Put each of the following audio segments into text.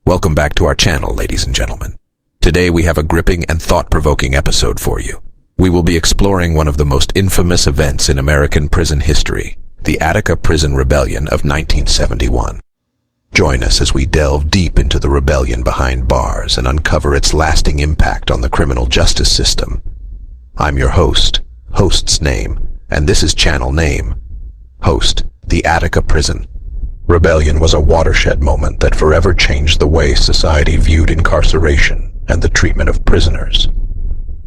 Welcome back to our channel, ladies and gentlemen. Today we have a gripping and thought-provoking episode for you. We will be exploring one of the most infamous events in American prison history, the Attica Prison Rebellion of 1971. Join us as we delve deep into the rebellion behind bars and uncover its lasting impact on the criminal justice system. I'm your host, host's name, and this is channel name, host, the Attica Prison Rebellion was a watershed moment that forever changed the way society viewed incarceration and the treatment of prisoners.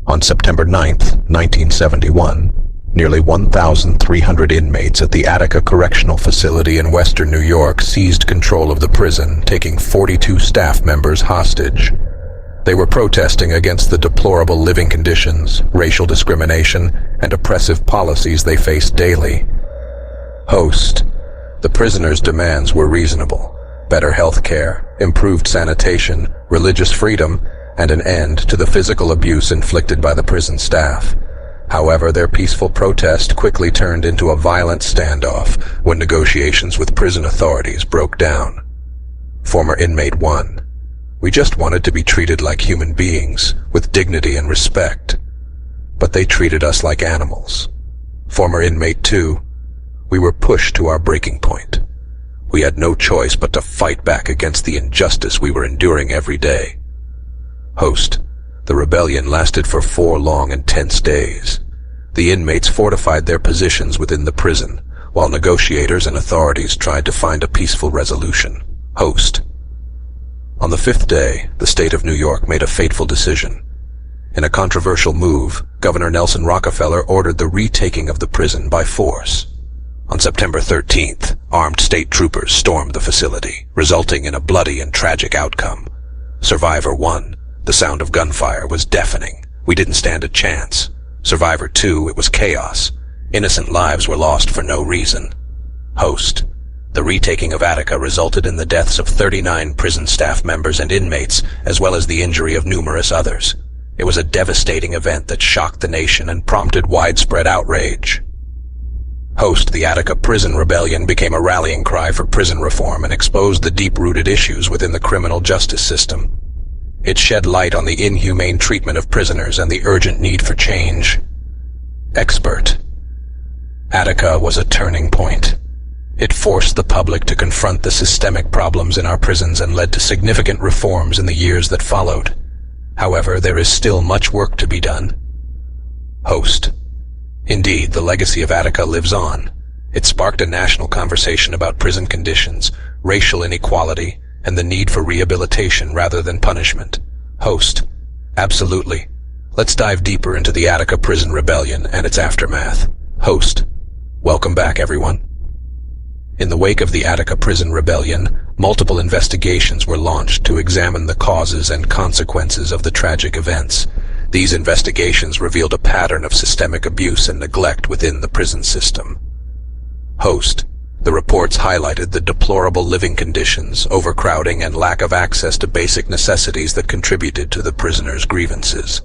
On September 9, 1971, nearly 1,300 inmates at the Attica Correctional Facility in western New York seized control of the prison, taking 42 staff members hostage. They were protesting against the deplorable living conditions, racial discrimination, and oppressive policies they faced daily. Host. The prisoners' demands were reasonable: better health care, improved sanitation, religious freedom, and an end to the physical abuse inflicted by the prison staff. However, their peaceful protest quickly turned into a violent standoff when negotiations with prison authorities broke down. Former inmate 1. We just wanted to be treated like human beings, with dignity and respect. But they treated us like animals. Former inmate 2. We were pushed to our breaking point. We had no choice but to fight back against the injustice we were enduring every day. Host. The rebellion lasted for 4 long and tense days. The inmates fortified their positions within the prison, while negotiators and authorities tried to find a peaceful resolution. Host. On the 5th day, the state of New York made a fateful decision. In a controversial move, Governor Nelson Rockefeller ordered the retaking of the prison by force. On September 13th, armed state troopers stormed the facility, resulting in a bloody and tragic outcome. Survivor 1, the sound of gunfire was deafening. We didn't stand a chance. Survivor 2, it was chaos. Innocent lives were lost for no reason. Host. The retaking of Attica resulted in the deaths of 39 prison staff members and inmates, as well as the injury of numerous others. It was a devastating event that shocked the nation and prompted widespread outrage. Host. The Attica Prison Rebellion became a rallying cry for prison reform and exposed the deep-rooted issues within the criminal justice system. It shed light on the inhumane treatment of prisoners and the urgent need for change. Expert. Attica was a turning point. It forced the public to confront the systemic problems in our prisons and led to significant reforms in the years that followed. However, there is still much work to be done. Host. Indeed, the legacy of Attica lives on. It sparked a national conversation about prison conditions, racial inequality, and the need for rehabilitation rather than punishment. Host. Absolutely. Let's dive deeper into the Attica Prison Rebellion and its aftermath. Host. Welcome back, everyone. In the wake of the Attica Prison Rebellion, multiple investigations were launched to examine the causes and consequences of the tragic events. These investigations revealed a pattern of systemic abuse and neglect within the prison system. Host. The reports highlighted the deplorable living conditions, overcrowding, and lack of access to basic necessities that contributed to the prisoners' grievances.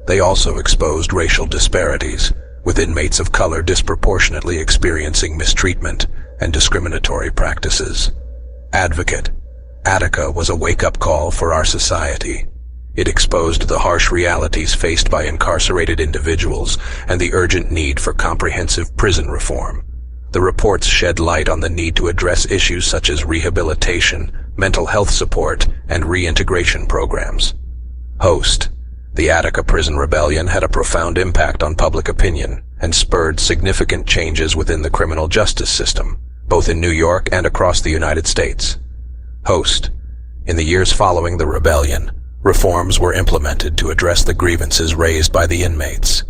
They also exposed racial disparities, with inmates of color disproportionately experiencing mistreatment and discriminatory practices. Advocate. Attica was a wake-up call for our society. It exposed the harsh realities faced by incarcerated individuals and the urgent need for comprehensive prison reform. The reports shed light on the need to address issues such as rehabilitation, mental health support, and reintegration programs. Host. The Attica Prison Rebellion had a profound impact on public opinion and spurred significant changes within the criminal justice system, both in New York and across the United States. Host. In the years following the rebellion, reforms were implemented to address the grievances raised by the inmates.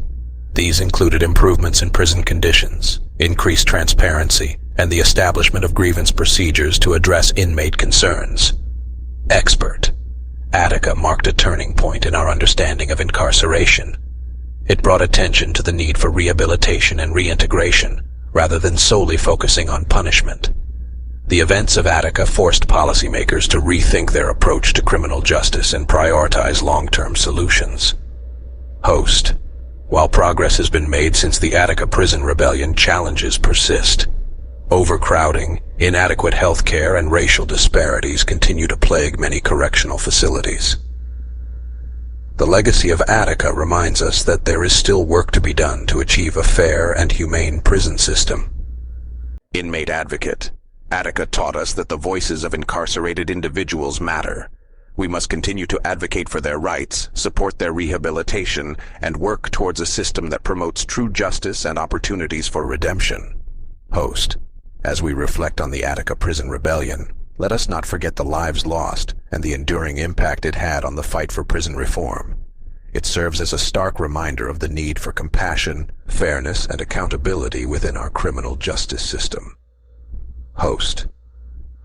These included improvements in prison conditions, increased transparency, and the establishment of grievance procedures to address inmate concerns. Expert. Attica marked a turning point in our understanding of incarceration. It brought attention to the need for rehabilitation and reintegration, rather than solely focusing on punishment. The events of Attica forced policymakers to rethink their approach to criminal justice and prioritize long-term solutions. Host. While progress has been made since the Attica Prison Rebellion, challenges persist. Overcrowding, inadequate health care, and racial disparities continue to plague many correctional facilities. The legacy of Attica reminds us that there is still work to be done to achieve a fair and humane prison system. Inmate advocate, Attica taught us that the voices of incarcerated individuals matter. We must continue to advocate for their rights, support their rehabilitation, and work towards a system that promotes true justice and opportunities for redemption. Host, as we reflect on the Attica Prison Rebellion, let us not forget the lives lost and the enduring impact it had on the fight for prison reform. It serves as a stark reminder of the need for compassion, fairness, and accountability within our criminal justice system. Host.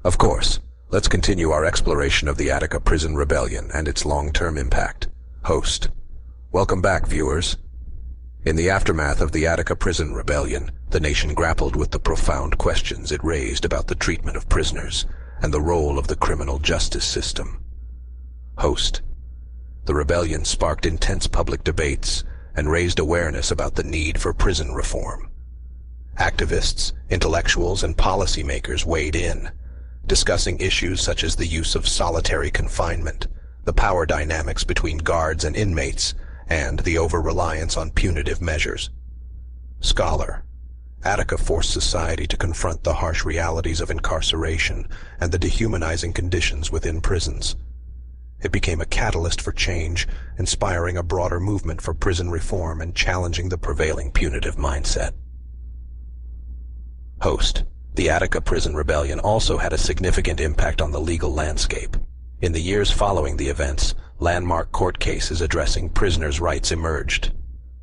Of course, let's continue our exploration of the Attica Prison Rebellion and its long-term impact. Host. Welcome back, viewers. In the aftermath of the Attica Prison Rebellion, the nation grappled with the profound questions it raised about the treatment of prisoners and the role of the criminal justice system. Host. The rebellion sparked intense public debates and raised awareness about the need for prison reform. Activists, intellectuals, and policymakers weighed in, discussing issues such as the use of solitary confinement, the power dynamics between guards and inmates, and the over-reliance on punitive measures. Scholar. Attica forced society to confront the harsh realities of incarceration and the dehumanizing conditions within prisons. It became a catalyst for change, inspiring a broader movement for prison reform and challenging the prevailing punitive mindset. Host. The Attica Prison Rebellion also had a significant impact on the legal landscape. In the years following the events, landmark court cases addressing prisoners' rights emerged.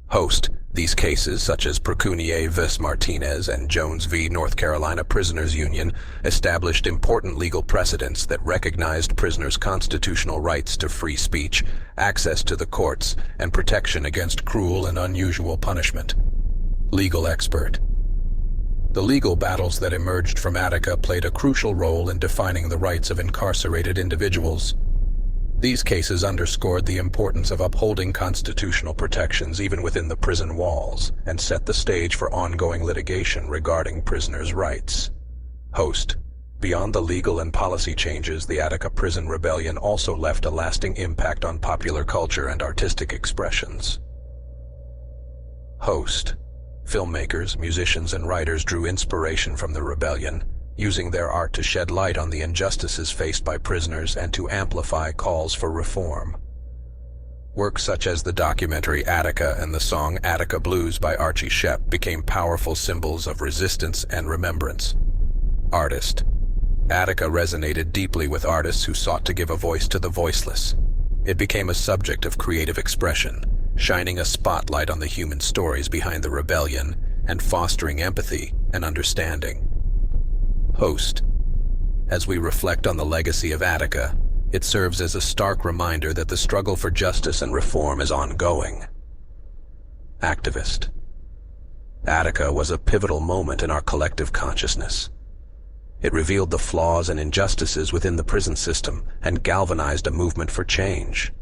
Host. These cases, such as Procunier v. Martinez and Jones v. North Carolina Prisoners Union, established important legal precedents that recognized prisoners' constitutional rights to free speech, access to the courts, and protection against cruel and unusual punishment. Legal expert. The legal battles that emerged from Attica played a crucial role in defining the rights of incarcerated individuals. These cases underscored the importance of upholding constitutional protections even within the prison walls and set the stage for ongoing litigation regarding prisoners' rights. Host. Beyond the legal and policy changes, the Attica Prison Rebellion also left a lasting impact on popular culture and artistic expressions. Host. Filmmakers, musicians, and writers drew inspiration from the rebellion, using their art to shed light on the injustices faced by prisoners and to amplify calls for reform. Works such as the documentary Attica and the song Attica Blues by Archie Shepp became powerful symbols of resistance and remembrance. Artist. Attica resonated deeply with artists who sought to give a voice to the voiceless. It became a subject of creative expression, shining a spotlight on the human stories behind the rebellion and fostering empathy and understanding. Host. As we reflect on the legacy of Attica, it serves as a stark reminder that the struggle for justice and reform is ongoing. Activist. Attica was a pivotal moment in our collective consciousness. It revealed the flaws and injustices within the prison system and galvanized a movement for change.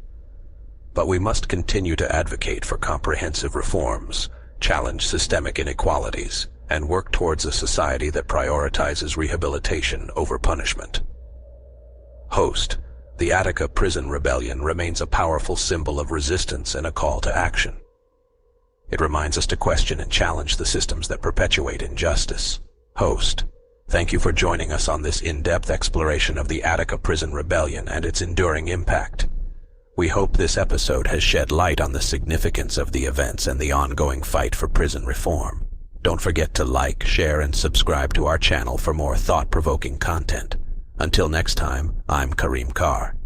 But we must continue to advocate for comprehensive reforms, challenge systemic inequalities, and work towards a society that prioritizes rehabilitation over punishment. Host. The Attica Prison Rebellion remains a powerful symbol of resistance and a call to action. It reminds us to question and challenge the systems that perpetuate injustice. Host. Thank you for joining us on this in-depth exploration of the Attica Prison Rebellion and its enduring impact. We hope this episode has shed light on the significance of the events and the ongoing fight for prison reform. Don't forget to like, share, and subscribe to our channel for more thought-provoking content. Until next time, I'm Kareem Carr.